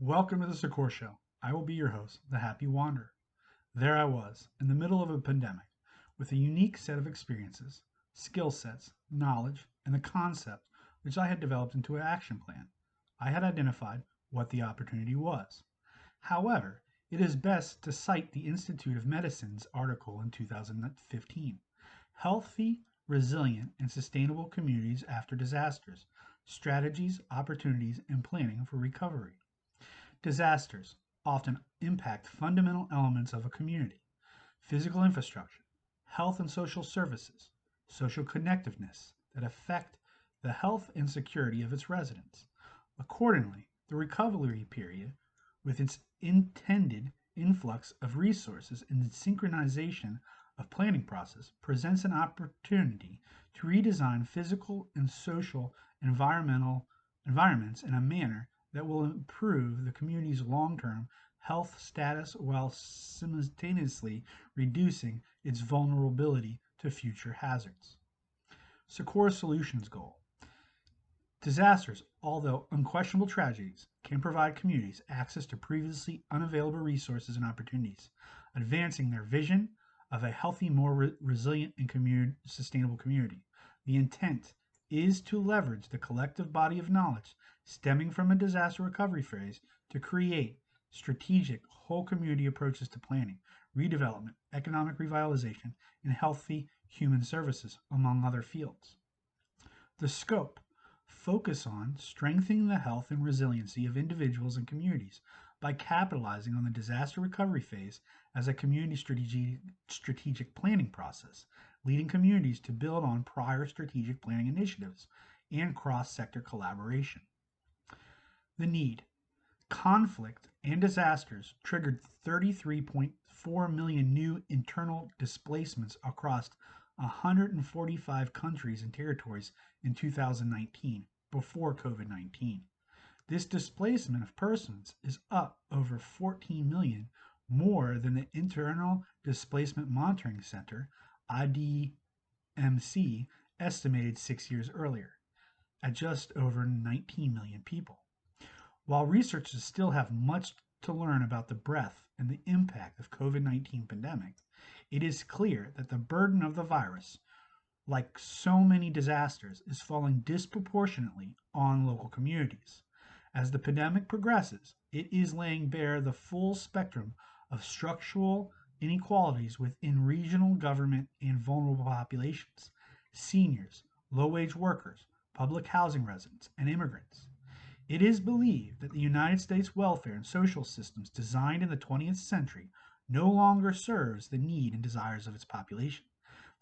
Welcome to the Succor Show. I will be your host, the Happy Wanderer. There I was, in the middle of a pandemic, with a unique set of experiences, skill sets, knowledge, and the concept which I had developed into an action plan. I had identified what the opportunity was. However, it is best to cite the Institute of Medicine's article in 2015, Healthy, Resilient, and Sustainable Communities After Disasters, Strategies, Opportunities, and Planning for Recovery. Disasters often impact fundamental elements of a community: physical infrastructure, health and social services, social connectiveness that affect the health and security of its residents. Accordingly, the recovery period, with its intended influx of resources and the synchronization of planning process, presents an opportunity to redesign physical and social environmental environments in a manner that will improve the community's long-term health status while simultaneously reducing its vulnerability to future hazards. Succorsolutions goal. Disasters, although unquestionable tragedies, can provide communities access to previously unavailable resources and opportunities, advancing their vision of a healthy, more resilient, and sustainable community. The intent is to leverage the collective body of knowledge stemming from a disaster recovery phase to create strategic whole community approaches to planning, redevelopment, economic revitalization, and healthy human services, among other fields. The scope focus on strengthening the health and resiliency of individuals and communities by capitalizing on the disaster recovery phase as a community strategic planning process, leading communities to build on prior strategic planning initiatives and cross-sector collaboration. The need. Conflict and disasters triggered 33.4 million new internal displacements across 145 countries and territories in 2019, before COVID-19. This displacement of persons is up over 14 million more than the Internal Displacement Monitoring Center, IDMC, estimated 6 years earlier, at just over 19 million people. While researchers still have much to learn about the breadth and the impact of COVID-19 pandemic, it is clear that the burden of the virus, like so many disasters, is falling disproportionately on local communities. As the pandemic progresses, it is laying bare the full spectrum of structural inequalities within regional government and vulnerable populations: seniors, low-wage workers, public housing residents, and immigrants. It is believed that the United States welfare and social systems designed in the 20th century no longer serves the need and desires of its population.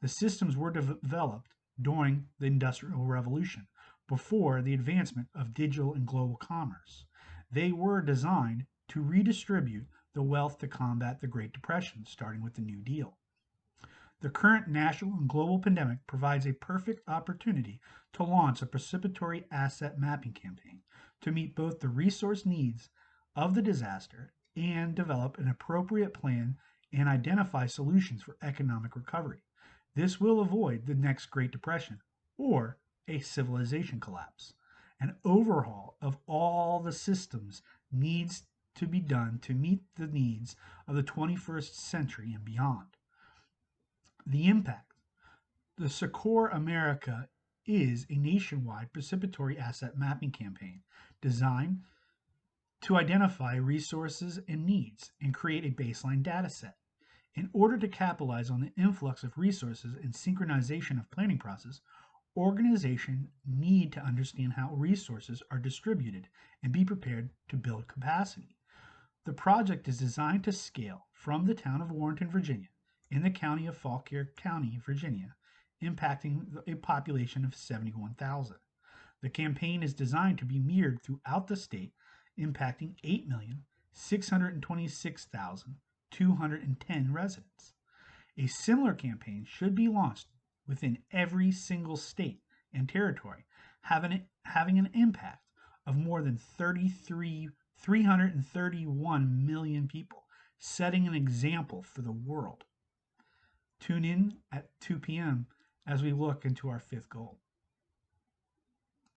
The systems were developed during the Industrial Revolution, before the advancement of digital and global commerce. They were designed to redistribute the wealth to combat the Great Depression, starting with the New Deal. The current national and global pandemic provides a perfect opportunity to launch a participatory asset mapping campaign to meet both the resource needs of the disaster and develop an appropriate plan and identify solutions for economic recovery. This will avoid the next Great Depression or a civilization collapse. An overhaul of all the systems needs to be done to meet the needs of the 21st century and beyond. The impact. The Succor America is a nationwide participatory asset mapping campaign designed to identify resources and needs and create a baseline data set. In order to capitalize on the influx of resources and synchronization of planning process, organizations need to understand how resources are distributed and be prepared to build capacity. The project is designed to scale from the town of Warrenton, Virginia, in the county of Fauquier County, Virginia, impacting a population of 71,000. The campaign is designed to be mirrored throughout the state, impacting 8,626,210 residents. A similar campaign should be launched within every single state and territory, having an impact of more than 331 million people, setting an example for the world. Tune in at 2 p.m. as we look into our fifth goal.